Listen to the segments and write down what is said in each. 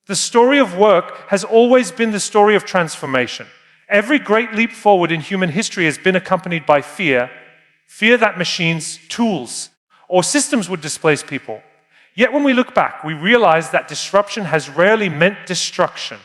The story of work has always been the story of transformation. Every great leap forward in human history has been accompanied by fear that machines, tools, or systems would displace people. Yet when we look back, we realize that disruption has rarely meant destruction.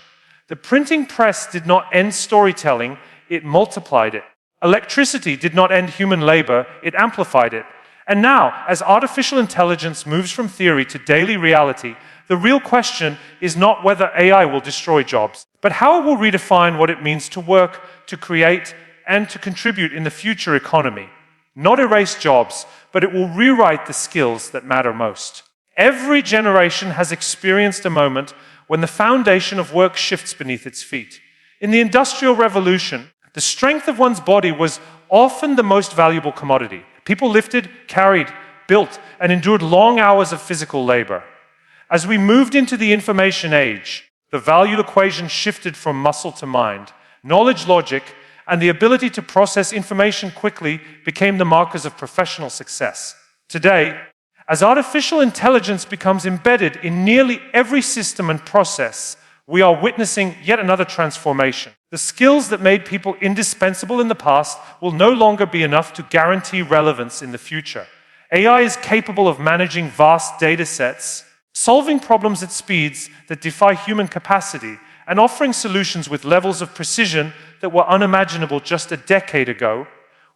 The printing press did not end storytelling, it multiplied it. Electricity did not end human labor, it amplified it. And now, as artificial intelligence moves from theory to daily reality, the real question is not whether AI will destroy jobs, but how it will redefine what it means to work, to create, and to contribute in the future economy. Not erase jobs, but it will rewrite the skills that matter most. Every generation has experienced a moment when the foundation of work shifts beneath its feet. In the Industrial Revolution, the strength of one's body was often the most valuable commodity. People lifted, carried, built, and endured long hours of physical labor. As we moved into the information age, the value equation shifted from muscle to mind. Knowledge, logic, and the ability to process information quickly became the markers of professional success. Today, as artificial intelligence becomes embedded in nearly every system and process, we are witnessing yet another transformation. The skills that made people indispensable in the past will no longer be enough to guarantee relevance in the future. AI is capable of managing vast data sets, solving problems at speeds that defy human capacity, and offering solutions with levels of precision that were unimaginable just a decade ago.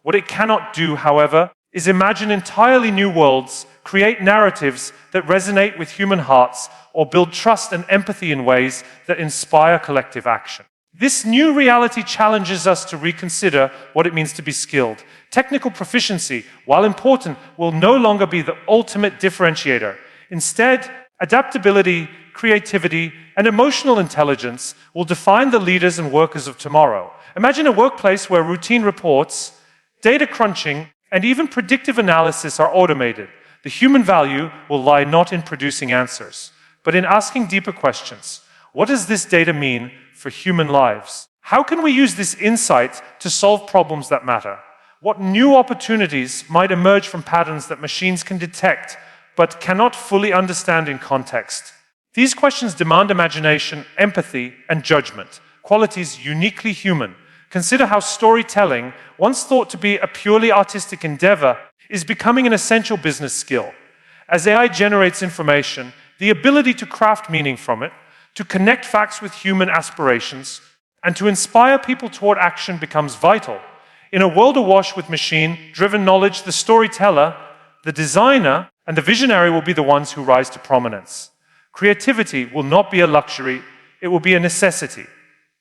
What it cannot do, however, is imagine entirely new worlds, create narratives that resonate with human hearts, or build trust and empathy in ways that inspire collective action. This new reality challenges us to reconsider what it means to be skilled. Technical proficiency, while important, will no longer be the ultimate differentiator. Instead, adaptability, creativity, and emotional intelligence will define the leaders and workers of tomorrow. Imagine a workplace where routine reports, data crunching, and even predictive analysis are automated. The human value will lie not in producing answers, but in asking deeper questions. What does this data mean for human lives? How can we use this insight to solve problems that matter? What new opportunities might emerge from patterns that machines can detect but cannot fully understand in context? These questions demand imagination, empathy, and judgment, qualities uniquely human. Consider how storytelling, once thought to be a purely artistic endeavor, is becoming an essential business skill. As AI generates information, the ability to craft meaning from it, to connect facts with human aspirations, and to inspire people toward action becomes vital. In a world awash with machine-driven knowledge, the storyteller, the designer, and the visionary will be the ones who rise to prominence. Creativity will not be a luxury, it will be a necessity.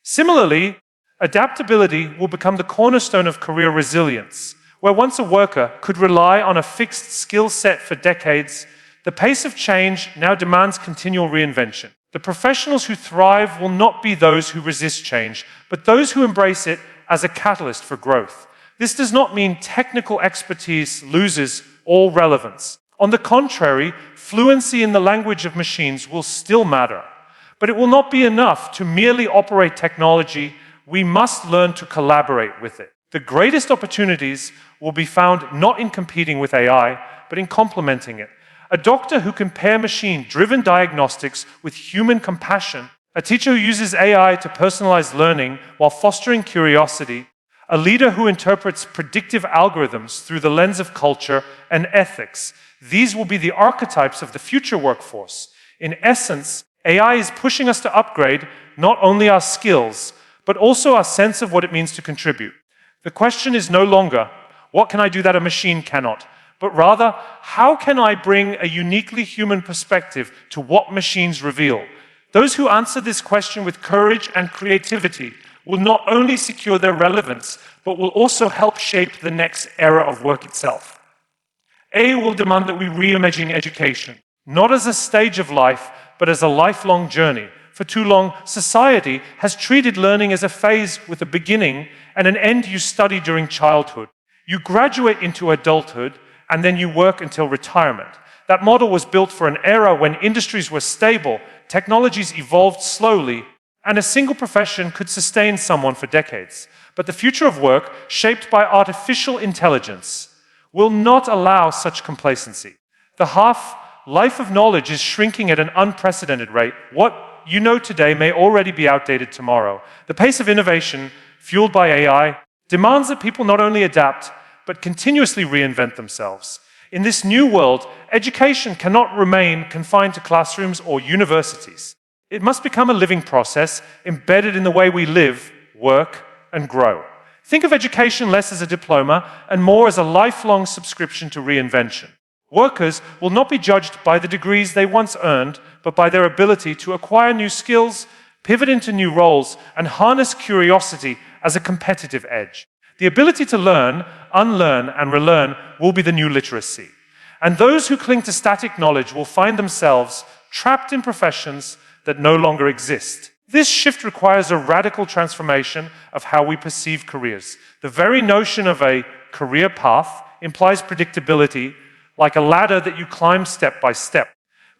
Similarly, adaptability will become the cornerstone of career resilience. Where once a worker could rely on a fixed skill set for decades, the pace of change now demands continual reinvention. The professionals who thrive will not be those who resist change, but those who embrace it as a catalyst for growth. This does not mean technical expertise loses all relevance. On the contrary, fluency in the language of machines will still matter. But it will not be enough to merely operate technology. We must learn to collaborate with it. The greatest opportunities will be found not in competing with AI, but in complementing it. A doctor who can pair machine-driven diagnostics with human compassion, a teacher who uses AI to personalize learning while fostering curiosity, a leader who interprets predictive algorithms through the lens of culture and ethics. These will be the archetypes of the future workforce. In essence, AI is pushing us to upgrade not only our skills, but also our sense of what it means to contribute. The question is no longer, what can I do that a machine cannot? But rather, how can I bring a uniquely human perspective to what machines reveal? Those who answer this question with courage and creativity will not only secure their relevance, but will also help shape the next era of work itself. AI will demand that we reimagine education, not as a stage of life, but as a lifelong journey. For too long, society has treated learning as a phase with a beginning and an end you study during childhood. You graduate into adulthood, and then you work until retirement. That model was built for an era when industries were stable, technologies evolved slowly, and a single profession could sustain someone for decades. But the future of work, shaped by artificial intelligence, will not allow such complacency. The half-life of knowledge is shrinking at an unprecedented rate. What you know today may already be outdated tomorrow. The pace of innovation, fueled by AI, demands that people not only adapt, but continuously reinvent themselves. In this new world, education cannot remain confined to classrooms or universities. It must become a living process embedded in the way we live, work, and grow. Think of education less as a diploma and more as a lifelong subscription to reinvention. Workers will not be judged by the degrees they once earned, but by their ability to acquire new skills, pivot into new roles, and harness curiosity as a competitive edge. The ability to learn, unlearn, and relearn will be the new literacy. And those who cling to static knowledge will find themselves trapped in professions that no longer exist. This shift requires a radical transformation of how we perceive careers. The very notion of a career path implies predictability, like a ladder that you climb step by step.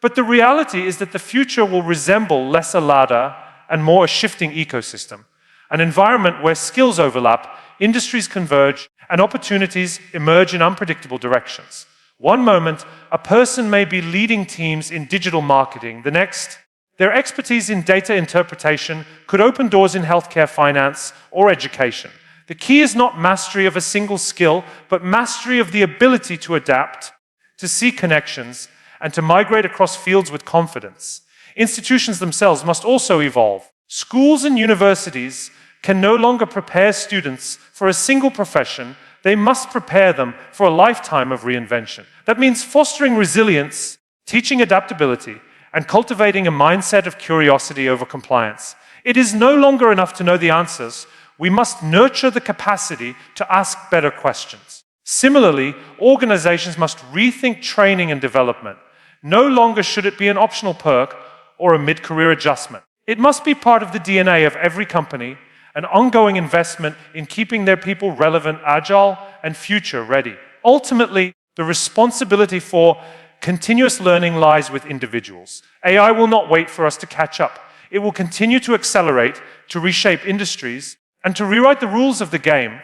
But the reality is that the future will resemble less a ladder and more a shifting ecosystem, an environment where skills overlap, industries converge, and opportunities emerge in unpredictable directions. One moment, a person may be leading teams in digital marketing. The next, their expertise in data interpretation could open doors in healthcare, finance, or education. The key is not mastery of a single skill, but mastery of the ability to adapt, to see connections, and to migrate across fields with confidence. Institutions themselves must also evolve. Schools and universities can no longer prepare students for a single profession. They must prepare them for a lifetime of reinvention. That means fostering resilience, teaching adaptability, and cultivating a mindset of curiosity over compliance. It is no longer enough to know the answers. We must nurture the capacity to ask better questions. Similarly, organizations must rethink training and development. No longer should it be an optional perk or a mid-career adjustment. It must be part of the DNA of every company, an ongoing investment in keeping their people relevant, agile, and future-ready. Ultimately, the responsibility for continuous learning lies with individuals. AI will not wait for us to catch up. It will continue to accelerate, to reshape industries, and to rewrite the rules of the game.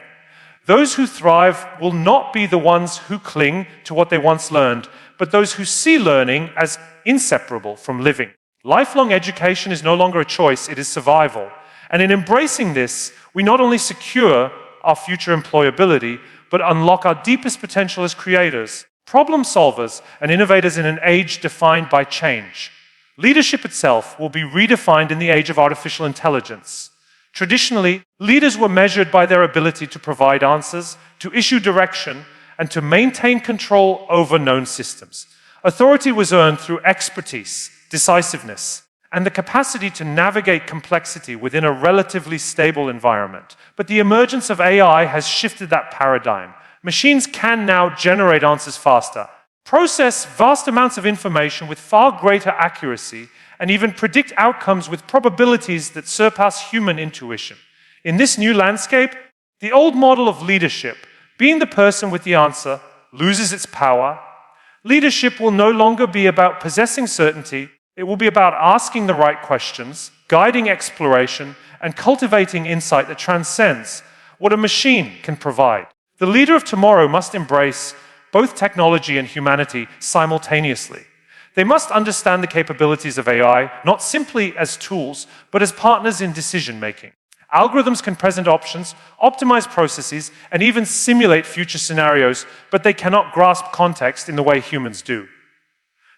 Those who thrive will not be the ones who cling to what they once learned, but those who see learning as inseparable from living. Lifelong education is no longer a choice, it is survival. And in embracing this, we not only secure our future employability, but unlock our deepest potential as creators, problem solvers, and innovators in an age defined by change. Leadership itself will be redefined in the age of artificial intelligence. Traditionally, leaders were measured by their ability to provide answers, to issue direction, and to maintain control over known systems. Authority was earned through expertise, decisiveness, and the capacity to navigate complexity within a relatively stable environment. But the emergence of AI has shifted that paradigm. Machines can now generate answers faster, process vast amounts of information with far greater accuracy, and even predict outcomes with probabilities that surpass human intuition. In this new landscape, the old model of leadership, being the person with the answer, loses its power. Leadership will no longer be about possessing certainty. It will be about asking the right questions, guiding exploration, and cultivating insight that transcends what a machine can provide. The leader of tomorrow must embrace both technology and humanity simultaneously. They must understand the capabilities of AI, not simply as tools, but as partners in decision-making. Algorithms can present options, optimize processes, and even simulate future scenarios, but they cannot grasp context in the way humans do.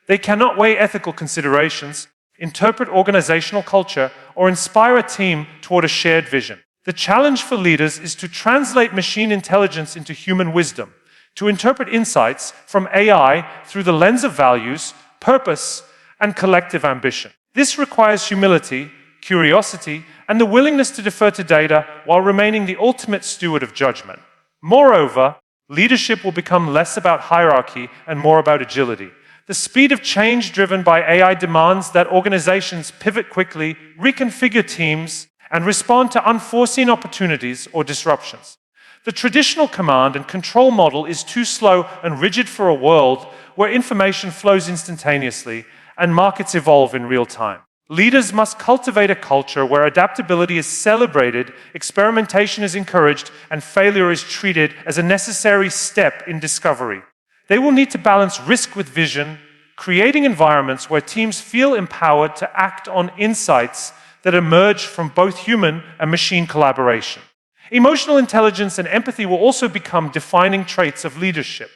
They cannot weigh ethical considerations, interpret organizational culture, or inspire a team toward a shared vision. The challenge for leaders is to translate machine intelligence into human wisdom, to interpret insights from AI through the lens of values, purpose, and collective ambition. This requires humility, curiosity, and the willingness to defer to data while remaining the ultimate steward of judgment. Moreover, leadership will become less about hierarchy and more about agility. The speed of change driven by AI demands that organizations pivot quickly, reconfigure teams, and respond to unforeseen opportunities or disruptions. The traditional command and control model is too slow and rigid for a world where information flows instantaneously and markets evolve in real time. Leaders must cultivate a culture where adaptability is celebrated, experimentation is encouraged, and failure is treated as a necessary step in discovery. They will need to balance risk with vision, creating environments where teams feel empowered to act on insights that emerge from both human and machine collaboration. Emotional intelligence and empathy will also become defining traits of leadership.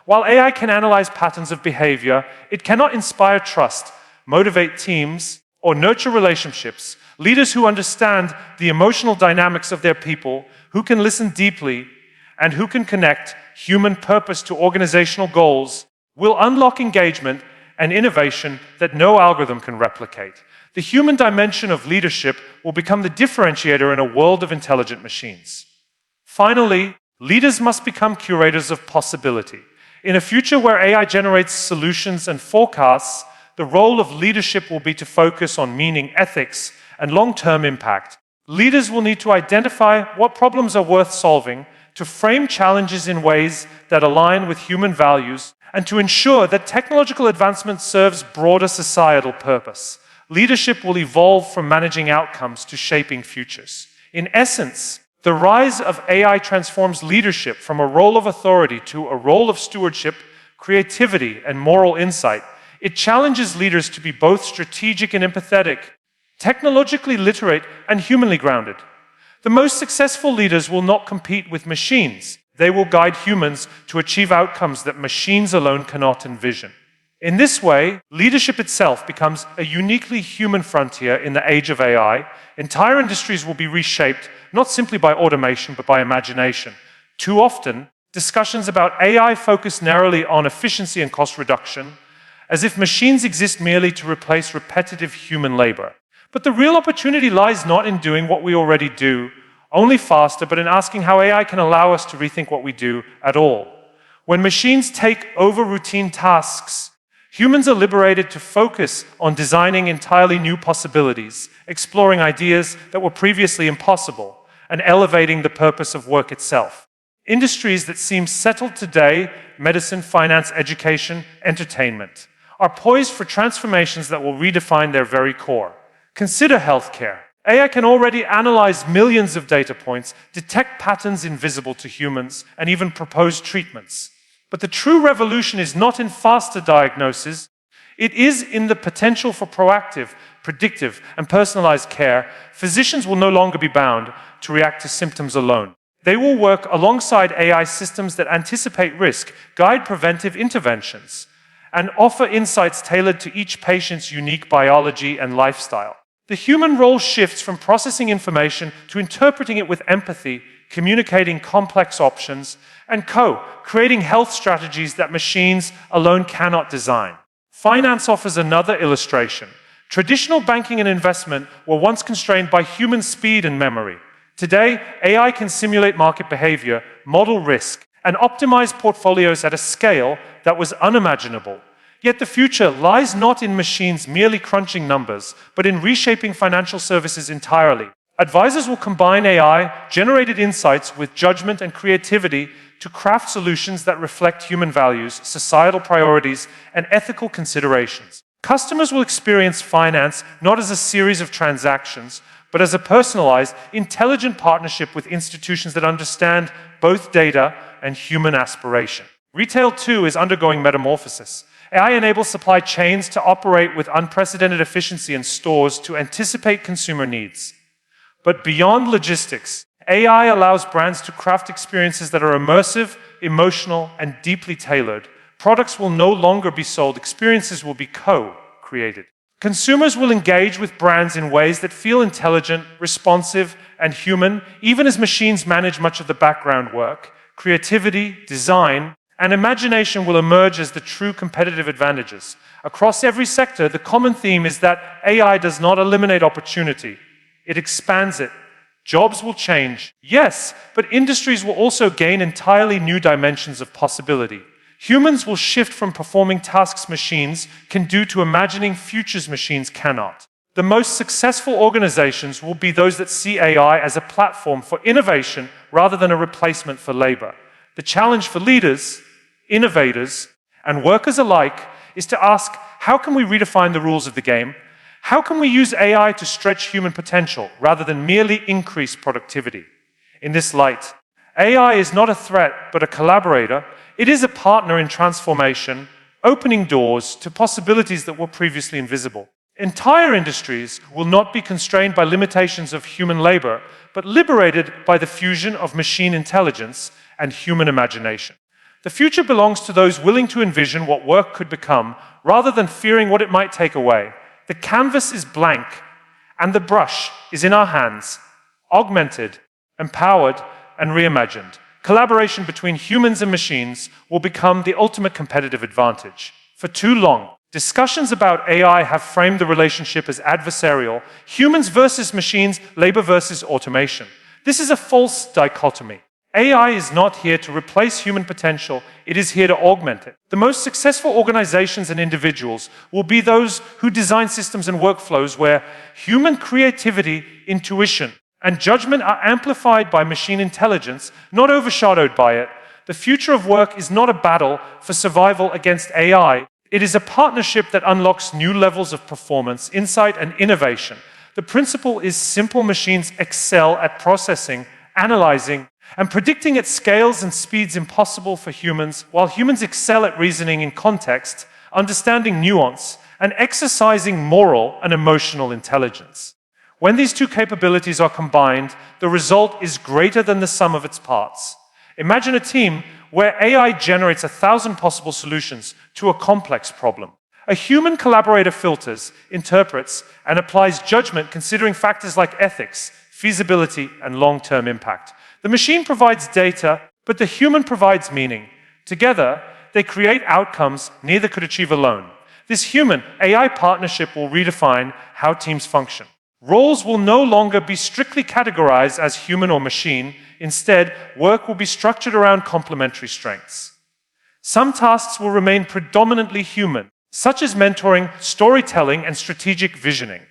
While AI can analyze patterns of behavior, it cannot inspire trust, motivate teams, or nurture relationships. Leaders who understand the emotional dynamics of their people, who can listen deeply, and who can connect human purpose to organizational goals will unlock engagement and innovation that no algorithm can replicate. The human dimension of leadership will become the differentiator in a world of intelligent machines. Finally, leaders must become curators of possibility. In a future where AI generates solutions and forecasts, the role of leadership will be to focus on meaning, ethics, and long-term impact. Leaders will need to identify what problems are worth solving, to frame challenges in ways that align with human values, and to ensure that technological advancement serves broader societal purpose. Leadership will evolve from managing outcomes to shaping futures. In essence, the rise of AI transforms leadership from a role of authority to a role of stewardship, creativity, and moral insight. It challenges leaders to be both strategic and empathetic, technologically literate and humanly grounded. The most successful leaders will not compete with machines. They will guide humans to achieve outcomes that machines alone cannot envision. In this way, leadership itself becomes a uniquely human frontier in the age of AI. Entire industries will be reshaped not simply by automation, but by imagination. Too often, discussions about AI focus narrowly on efficiency and cost reduction, as if machines exist merely to replace repetitive human labor. But the real opportunity lies not in doing what we already do, only faster, but in asking how AI can allow us to rethink what we do at all. When machines take over routine tasks, humans are liberated to focus on designing entirely new possibilities, exploring ideas that were previously impossible, and elevating the purpose of work itself. Industries that seem settled today, medicine, finance, education, entertainment, are poised for transformations that will redefine their very core. Consider healthcare. AI can already analyze millions of data points, detect patterns invisible to humans, and even propose treatments. But the true revolution is not in faster diagnosis. It is in the potential for proactive, predictive, and personalized care. Physicians will no longer be bound to react to symptoms alone. They will work alongside AI systems that anticipate risk, guide preventive interventions, and offer insights tailored to each patient's unique biology and lifestyle. The human role shifts from processing information to interpreting it with empathy, communicating complex options, and creating health strategies that machines alone cannot design. Finance offers another illustration. Traditional banking and investment were once constrained by human speed and memory. Today, AI can simulate market behavior, model risk, and optimize portfolios at a scale that was unimaginable. Yet the future lies not in machines merely crunching numbers, but in reshaping financial services entirely. Advisors will combine AI-generated insights with judgment and creativity to craft solutions that reflect human values, societal priorities, and ethical considerations. Customers will experience finance not as a series of transactions, but as a personalized, intelligent partnership with institutions that understand both data and human aspiration. Retail, too, is undergoing metamorphosis. AI enables supply chains to operate with unprecedented efficiency in stores to anticipate consumer needs. But beyond logistics, AI allows brands to craft experiences that are immersive, emotional, and deeply tailored. Products will no longer be sold, experiences will be co-created. Consumers will engage with brands in ways that feel intelligent, responsive, and human, even as machines manage much of the background work. Creativity, design, and imagination will emerge as the true competitive advantages. Across every sector, the common theme is that AI does not eliminate opportunity, it expands it. Jobs will change, yes, but industries will also gain entirely new dimensions of possibility. Humans will shift from performing tasks machines can do to imagining futures machines cannot. The most successful organizations will be those that see AI as a platform for innovation rather than a replacement for labor. The challenge for leaders, innovators, and workers alike is to ask, how can we redefine the rules of the game? How can we use AI to stretch human potential rather than merely increase productivity? In this light, AI is not a threat but a collaborator. It is a partner in transformation, opening doors to possibilities that were previously invisible. Entire industries will not be constrained by limitations of human labor, but liberated by the fusion of machine intelligence and human imagination. The future belongs to those willing to envision what work could become, rather than fearing what it might take away. The canvas is blank, and the brush is in our hands, augmented, empowered, and reimagined. Collaboration between humans and machines will become the ultimate competitive advantage. For too long, discussions about AI have framed the relationship as adversarial, humans versus machines, labor versus automation. This is a false dichotomy. AI is not here to replace human potential, it is here to augment it. The most successful organizations and individuals will be those who design systems and workflows where human creativity, intuition, and judgment are amplified by machine intelligence, not overshadowed by it. The future of work is not a battle for survival against AI. It is a partnership that unlocks new levels of performance, insight, and innovation. The principle is simple: machines excel at processing, analyzing, and predicting at scales and speeds impossible for humans, while humans excel at reasoning in context, understanding nuance, and exercising moral and emotional intelligence. When these two capabilities are combined, the result is greater than the sum of its parts. Imagine a team where AI generates 1,000 possible solutions to a complex problem. A human collaborator filters, interprets, and applies judgment considering factors like ethics, feasibility, and long-term impact. The machine provides data, but the human provides meaning. Together, they create outcomes neither could achieve alone. This human-AI partnership will redefine how teams function. Roles will no longer be strictly categorized as human or machine. Instead, work will be structured around complementary strengths. Some tasks will remain predominantly human, such as mentoring, storytelling, and strategic visioning.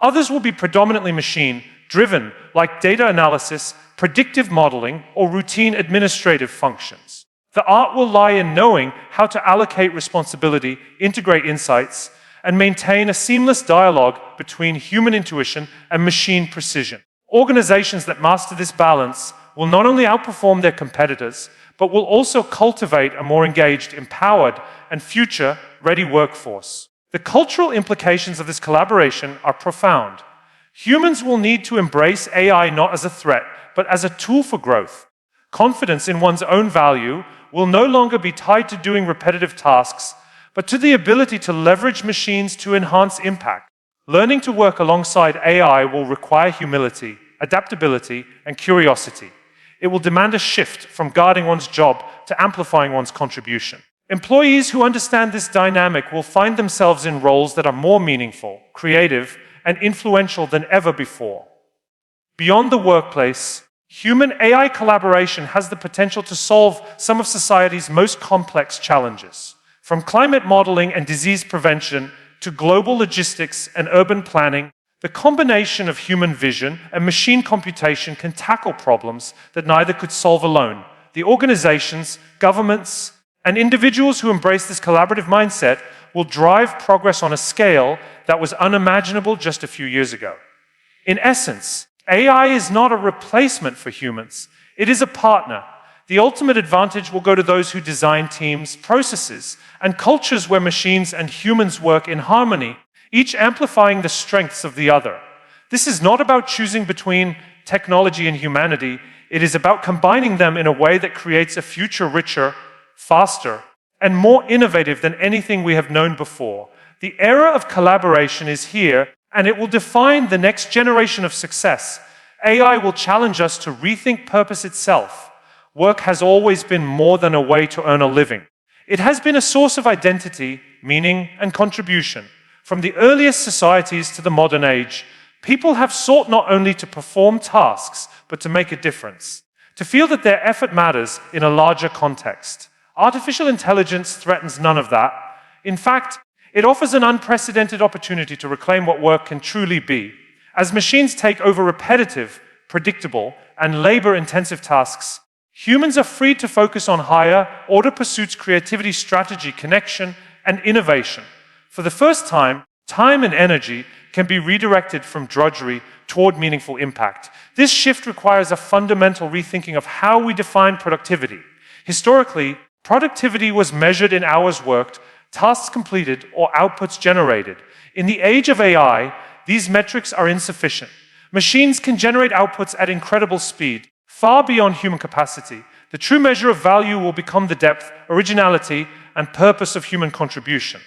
Others will be predominantly machine-driven, like data analysis, predictive modeling, or routine administrative functions. The art will lie in knowing how to allocate responsibility, integrate insights, and maintain a seamless dialogue between human intuition and machine precision. Organizations that master this balance will not only outperform their competitors, but will also cultivate a more engaged, empowered, and future-ready workforce. The cultural implications of this collaboration are profound. Humans will need to embrace AI not as a threat, but as a tool for growth. Confidence in one's own value will no longer be tied to doing repetitive tasks, but to the ability to leverage machines to enhance impact. Learning to work alongside AI will require humility, adaptability, and curiosity. It will demand a shift from guarding one's job to amplifying one's contribution. Employees who understand this dynamic will find themselves in roles that are more meaningful, creative, and influential than ever before. Beyond the workplace, human-AI collaboration has the potential to solve some of society's most complex challenges. From climate modeling and disease prevention to global logistics and urban planning, the combination of human vision and machine computation can tackle problems that neither could solve alone. The organizations, governments, and individuals who embrace this collaborative mindset will drive progress on a scale that was unimaginable just a few years ago. In essence, AI is not a replacement for humans. It is a partner. The ultimate advantage will go to those who design teams, processes, and cultures where machines and humans work in harmony, each amplifying the strengths of the other. This is not about choosing between technology and humanity. It is about combining them in a way that creates a future richer, faster, and more innovative than anything we have known before. The era of collaboration is here, and it will define the next generation of success. AI will challenge us to rethink purpose itself. Work has always been more than a way to earn a living. It has been a source of identity, meaning, and contribution. From the earliest societies to the modern age, people have sought not only to perform tasks, but to make a difference, to feel that their effort matters in a larger context. Artificial intelligence threatens none of that. In fact, it offers an unprecedented opportunity to reclaim what work can truly be. As machines take over repetitive, predictable, and labor-intensive tasks, humans are free to focus on higher order pursuits, creativity, strategy, connection, and innovation. For the first time and energy can be redirected from drudgery toward meaningful impact. This shift requires a fundamental rethinking of how we define productivity. Historically, productivity was measured in hours worked. tasks completed, or outputs generated. In the age of AI, these metrics are insufficient. Machines can generate outputs at incredible speed, far beyond human capacity. The true measure of value will become the depth, originality, and purpose of human contribution.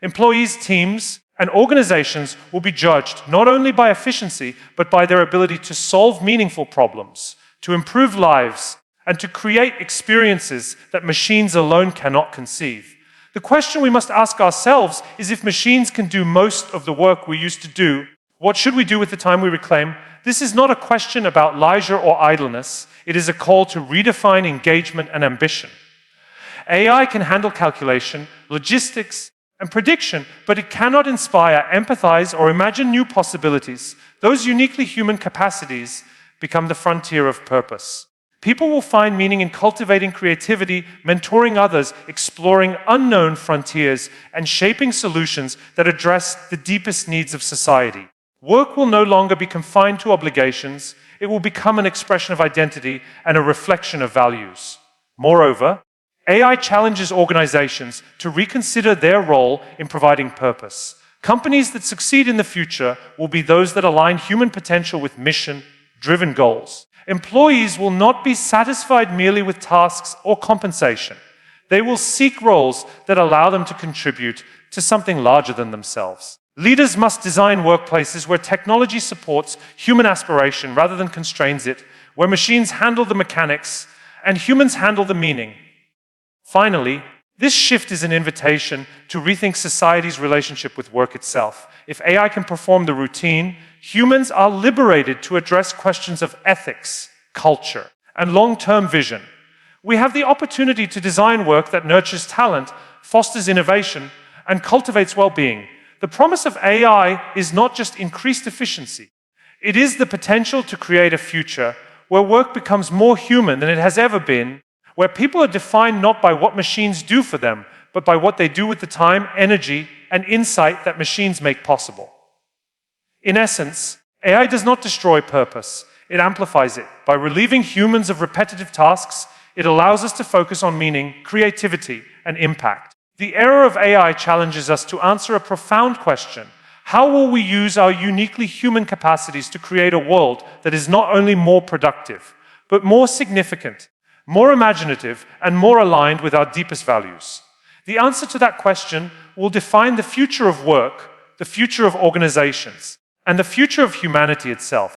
Employees, teams, and organizations will be judged not only by efficiency, but by their ability to solve meaningful problems, to improve lives, and to create experiences that machines alone cannot conceive. The question we must ask ourselves is, if machines can do most of the work we used to do, what should we do with the time we reclaim? This is not a question about leisure or idleness. It is a call to redefine engagement and ambition. AI can handle calculation, logistics, and prediction, but it cannot inspire, empathize, or imagine new possibilities. Those uniquely human capacities become the frontier of purpose. People will find meaning in cultivating creativity, mentoring others, exploring unknown frontiers, and shaping solutions that address the deepest needs of society. Work will no longer be confined to obligations. It will become an expression of identity and a reflection of values. Moreover, AI challenges organizations to reconsider their role in providing purpose. Companies that succeed in the future will be those that align human potential with mission-driven goals. Employees will not be satisfied merely with tasks or compensation. They will seek roles that allow them to contribute to something larger than themselves. Leaders must design workplaces where technology supports human aspiration rather than constrains it, where machines handle the mechanics and humans handle the meaning. Finally, this shift is an invitation to rethink society's relationship with work itself. If AI can perform the routine, humans are liberated to address questions of ethics, culture, and long-term vision. We have the opportunity to design work that nurtures talent, fosters innovation, and cultivates well-being. The promise of AI is not just increased efficiency. It is the potential to create a future where work becomes more human than it has ever been, where people are defined not by what machines do for them, but by what they do with the time, energy, and insight that machines make possible. In essence, AI does not destroy purpose. It amplifies it. By relieving humans of repetitive tasks, it allows us to focus on meaning, creativity, and impact. The era of AI challenges us to answer a profound question. How will we use our uniquely human capacities to create a world that is not only more productive, but more significant, more imaginative, and more aligned with our deepest values? The answer to that question will define the future of work, the future of organizations, and the future of humanity itself.